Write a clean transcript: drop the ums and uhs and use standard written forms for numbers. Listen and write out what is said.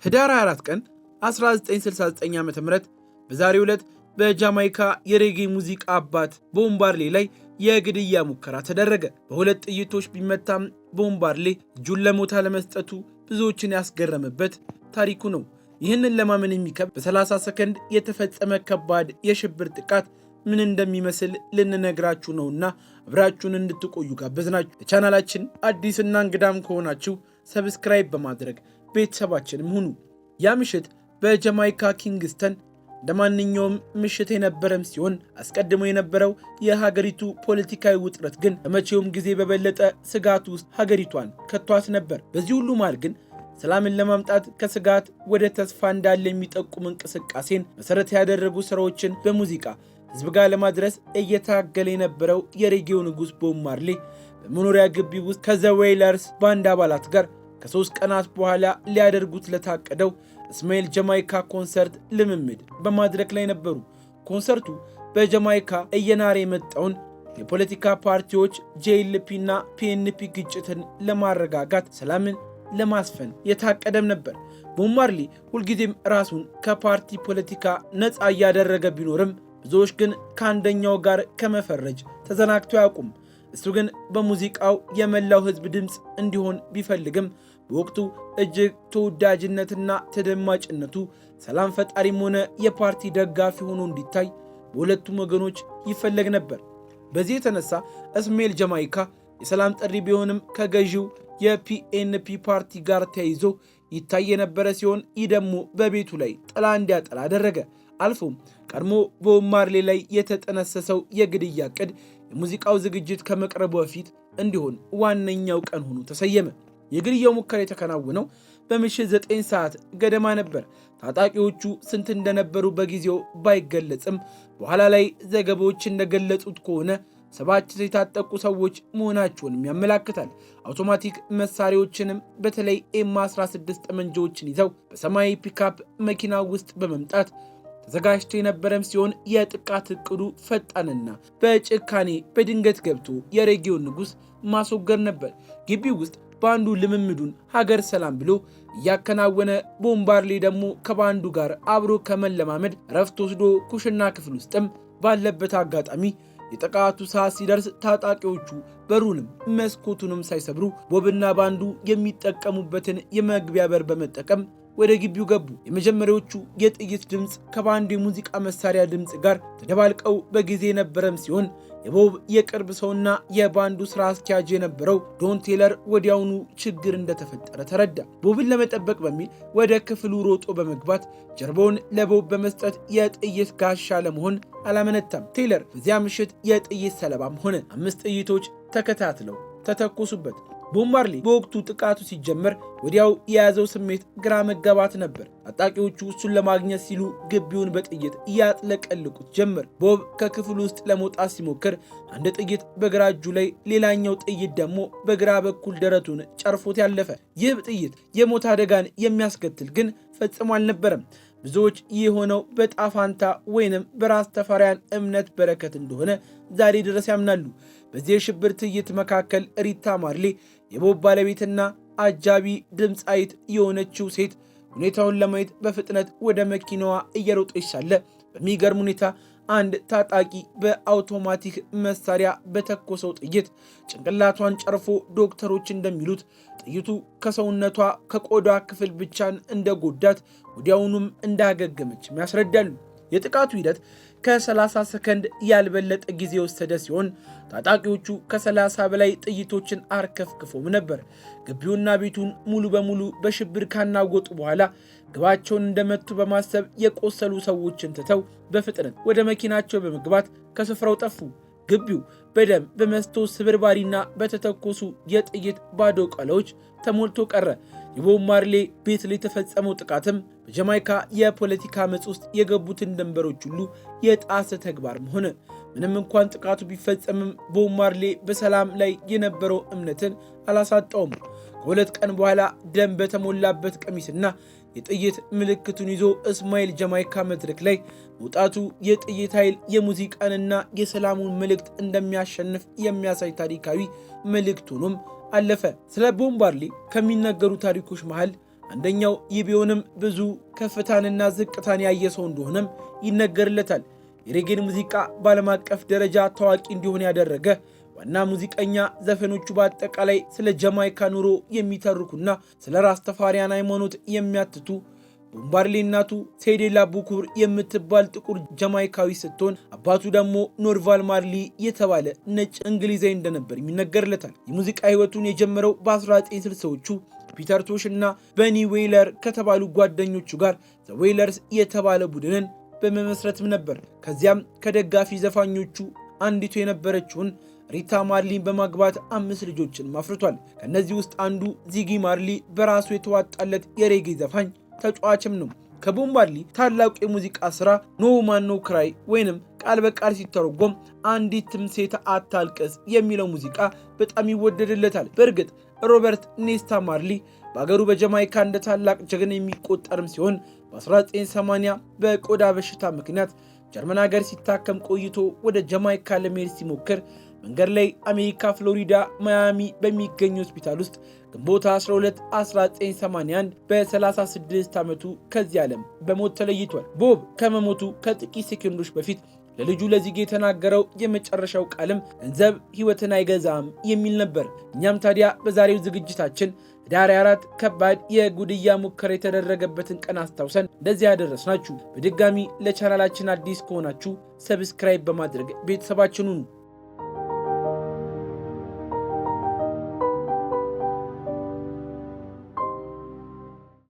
ህዳር 24 ቀን 1969 ዓ.ም በዛሬው ዕለት በጃማይካ የሬጌ ሙዚቃ አባት ቦብ ማርሌ ላይ የግድያ ሙከራ ተደረገ። በሁለት ጥይቶች ቢመታም ቦብ ማርሌ እጁን ለሞት አለመስጠቱ ብዙዎችን ያስገረመበት ታሪኩ ነው። ይህንን ለማመን የሚከብድ በ30 ሰከንድ የተፈጸመ ከባድ የሽብር ጥቃት ምን እንደሚመስል ልንነግራችሁ ነውና አብራችሁን እንድትቆዩ ጋበዝናችሁ። ለቻናላችን አዲስና እንግዳም ከሆናችሁ ሰብስክራይብ በማድረግ ቤተሰባችንም ሁኑ። ያ ምሽት በጃማይካ ኪንግስተን እንደማንኛውም ምሽት የነበረም ሲሆን አስቀድሞ የነበረው የሀገሪቱ ፖለቲካዊ ውጥረት ግን ከመቼውም ጊዜ በበለጠ ስጋት ውስጥ ሀገሪቷን ከቷት ነበር። በዚህ ሁሉ መሃል ግን ሰላምን ለማምጣት ከስጋት ወደ ተስፋ እንዳለ የሚጠቁም እንቅስቃሴን መሰረት ያደረጉ ስራዎችን በሙዚቃ ህዝብ ጋር ለማድረስ እየታገለ የነበረው የሬጌው ንጉስ ቦብ ማርሌ በመኖሪያ ግቢ ውስጥ ከዘ ዌይለርስ ባንድ አባላት ጋር ከ3 ቀናት በኋላ ሊያደርጉት ለታቀደው እስማኤል ጃማይካ ኮንሰርት ልምምድ በማድረግ ላይ ነበሩ። ኮንሰርቱ በጃማይካ እየናረ የመጣውን የፖለቲካ ፓርቲዎች ጄኤልፒ እና ፒኤንፒ ግጭትን ለማረጋጋት ሰላምን ለማስፈን የታቀደም ነበር። ቦብ ማርሌ ሁልጊዜም ራሱን ከፓርቲ ፖለቲካ ነፃ እያደረገ ቢኖርም ብዙዎች ግን ከአንደኛው ጋር ከመፈረጅ ተዘናግቶ አያውቁም። እሱ ግን በሙዚቃው የመላው ህዝብ ድምፅ እንዲሆን ቢፈልግም በወቅቱ እጅግ ተወዳጅነትና ተደማጭነቱ ሰላም ፈጣሪም ሆነ የፓርቲ ደጋፊ ሆኖ እንዲታይ በሁለቱም ወገኖች ይፈለግ ነበር። በዚህ የተነሳ እስማኤል ጃማይካ የሰላም ጥሪ ቢሆንም ከገዢው የፒኤንፒ ፓርቲ ጋር ተያይዞ ይታይ የነበረ ሲሆን ይህ ደግሞ በቤቱ ላይ ጥላ እንዲያጠላ አደረገ። አልፎም ቀድሞ ቦብ ማርሌ ላይ የተጠነሰሰው የግድያ ዕቅድ የሙዚቃው ዝግጅት ከመቅረቡ በፊት እንዲሆን ዋነኛው ቀን ሆኖ ተሰየመ። የግድያው ሙከራ የተከናወነው በምሽት 9 ሰዓት ገደማ ነበር። ታጣቂዎቹ ስንት እንደነበሩ በጊዜው ባይገለጽም በኋላ ላይ ዘገባዎች እንደገለጹት ከሆነ 7 የታጠቁ ሰዎች መሆናቸውንም ያመላክታል። አውቶማቲክ መሳሪያዎችንም በተለይ ኤም16 ጠመንጃዎችን ይዘው በሰማያዊ ፒካፕ መኪና ውስጥ በመምጣት ተዘጋጅቶ የነበረም ሲሆን የጥቃት እቅዱ ፈጣንና በጭካኔ በድንገት ገብቶ የሬጌውን ንጉስ ማስወገድ ነበር። ግቢው ውስጥ ባንዱ ልምምዱን ሀገር ሰላም ብሎ እያከናወነ ቦብ ማርሌ ደግሞ ከባንዱ ጋር አብሮ ከመለማመድ ረፍት ወስዶ ኩሽና ክፍል ውስጥም ባለበት አጋጣሚ የጥቃቱ ሰዓት ሲደርስ ታጣቂዎቹ በሩንም መስኮቱንም ሳይሰብሩ ቦብና ባንዱ የሚጠቀሙበትን የመግቢያ በር በመጠቀም ወደ ግቢው ገቡ። የመጀመሪያዎቹ የጥይት ድምፅ ከባንዱ የሙዚቃ መሳሪያ ድምፅ ጋር ተደባልቀው በጊዜ የነበረም ሲሆን የቦብ የቅርብ ሰውና የባንዱ ስራ አስኪያጅ የነበረው ዶን ቴለር ወዲያውኑ ችግር እንደተፈጠረ ተረዳ። ቦብን ለመጠበቅ በሚል ወደ ክፍሉ ሮጦ በመግባት ጀርባውን ለቦብ በመስጠት የጥይት ጋሻ ለመሆን አላመነታም። ቴለር በዚያ ምሽት የጥይት ሰለባም ሆነ። 5 ጥይቶች ተከታትለው ተተኮሱበት። ቦብ ማርሌ በወቅቱ ጥቃቱ ሲጀመር ወዲያው የያዘው ስሜት ግራ መጋባት ነበር። ታጣቂዎቹ እሱን ለማግኘት ሲሉ ግቢውን በጥይት እያጥለቀልቁት ጀመር። ቦብ ከክፍሉ ውስጥ ለመውጣት ሲሞክር አንድ ጥይት በግራ እጁ ላይ፣ ሌላኛው ጥይት ደግሞ በግራ በኩል ደረቱን ጨርፎት ያለፈ። ይህ ጥይት የሞት አደጋን የሚያስከትል ግን ፈጽሞ አልነበረም። ብዙዎች ይህ የሆነው በጣፋንታ ወይንም በራስ ተፈሪያን እምነት በረከት እንደሆነ ዛሬ ድረስ ያምናሉ። በዚህ የሽብር ትዕይንት መካከል ሪታ ማርሌ የቦብ ባለቤትና አጃቢ ድምፃዊት የሆነችው ሴት ሁኔታውን ለማየት በፍጥነት ወደ መኪናዋ እየሮጠች ሳለ በሚገርም ሁኔታ አንድ ታጣቂ በአውቶማቲክ መሳሪያ በተኮሰው ጥይት ጭንቅላቷን ጨርፎ ዶክተሮች እንደሚሉት ጥይቱ ከሰውነቷ ከቆዳ ክፍል ብቻን እንደጎዳት ወዲያውኑም እንዳገገመች ያስረዳሉ። የጥቃቱ ሂደት ከ30 ሰከንድ ያልበለጠ ጊዜ የወሰደ ሲሆን ታጣቂዎቹ ከ30 በላይ ጥይቶችን አርከፍክፈው ነበር። ግቢውና ቤቱን ሙሉ በሙሉ በሽብር ካናወጡ በኋላ ግባቸውን እንደመቱ በማሰብ የቆሰሉ ሰዎችን ትተው በፍጥነት ወደ መኪናቸው በመግባት ከስፍራው ጠፉ። ግቢው በደም በመስታወት ስብርባሪና በተተኮሱ የጥይት ባዶ ቃላዎች ተሞልቶ ቀረ። የቦብ ማርሌ ቤት ላይ የተፈጸመው ጥቃትም በጃማይካ የፖለቲካ አመጽ ውስጥ የገቡትን ድንበሮች ሁሉ የጣሰ ተግባርም ሆነ። ምንም እንኳን ጥቃቱ ቢፈጸምም ቦብ ማርሌ በሰላም ላይ የነበረው እምነትን አላሳጣውም። ከ2 ቀን በኋላ ደም በተሞላበት ቀሚስና የጥይት ምልክቱን ይዞ እስማኤል ጃማይካ መድረክ ላይ መውጣቱ የጥይት ኃይል የሙዚቃንና የሰላሙን መልእክት እንደሚያሸንፍ የሚያሳይ ታሪካዊ መልእክት ሆኖም አለፈ። ስለ ቦብ ማርሌ ከሚነገሩ ታሪኮች መሃል አንደኛው ይህ ቢሆንም ብዙ ከፍታንና ዝቅታን ያየ ሰው እንደሆነም ይነገርለታል። የሬጌን ሙዚቃ በዓለም አቀፍ ደረጃ ታዋቂ እንዲሆን ያደረገ ዋና ሙዚቀኛ፣ ዘፈኖቹ በአጠቃላይ ስለ ጃማይካ ኑሮ የሚተርኩና ስለ ራስተፋሪያን ሃይማኖት የሚያትቱ። ቦብ ማርሌ እናቱ ሴዴላ ቡኩር የምትባል ጥቁር ጃማይካዊ ስትሆን አባቱ ደግሞ ኖርቫል ማርሊ የተባለ ነጭ እንግሊዛዊ እንደነበር ይነገርለታል። የሙዚቃ ህይወቱን የጀመረው በ1960ዎቹ ፒተር ቶሽ እና በኒ ዌይለር ከተባሉ ጓደኞቹ ጋር ዘ ዌይለርስ የተባለ ቡድንን በመመስረትም ነበር። ከዚያም ከደጋፊ ዘፋኞቹ አንዲቱ የነበረችውን ሪታ ማርሊን በማግባት 5 ልጆችን አፍርቷል። ከነዚህ ውስጥ አንዱ ዚጊ ማርሊ በራሱ የተዋጣለት የሬጌ ዘፋኝ ተጫዋችም ነው። ከቦብ ማርሊ ታላቁ የሙዚቃ ስራ ኖ ማን ኖ ክራይ ወይንም ቃል በቃል ሲተረጎም አንዲትም ሴት አታልቅስ የሚለው ሙዚቃ በጣም ይወደድለታል። በእርግጥ ሮበርት ኔስታ ማርሊ በአገሩ በጃማይካ እንደ ታላቅ ጀግና የሚቆጠርም ሲሆን በ1980 በቆዳ በሽታ ምክንያት ጀርመን ሀገር ሲታከም ቆይቶ ወደ ጃማይካ ለመሄድ ሲሞክር መንገድ ላይ አሜሪካ ፍሎሪዳ ማያሚ በሚገኝ ሆስፒታል ውስጥ ግንቦት 12 1981 በ36 ዓመቱ ከዚህ ዓለም በሞት ተለይቷል። ቦብ ከመሞቱ ከጥቂት ሴኮንዶች በፊት ለልጁ ለዚጌ የተናገረው የመጨረሻው ቃልም ገንዘብ ሕይወትን አይገዛም የሚል ነበር። እኛም ታዲያ በዛሬው ዝግጅታችን ዳር 4 ከባድ የግድያ ሙከራ የተደረገበትን ቀን አስታውሰን እንደዚህ ያደረስናችሁ። በድጋሚ ለቻናላችን አዲስ ከሆናችሁ ሰብስክራይብ በማድረግ ቤተሰባችን ሁኑ።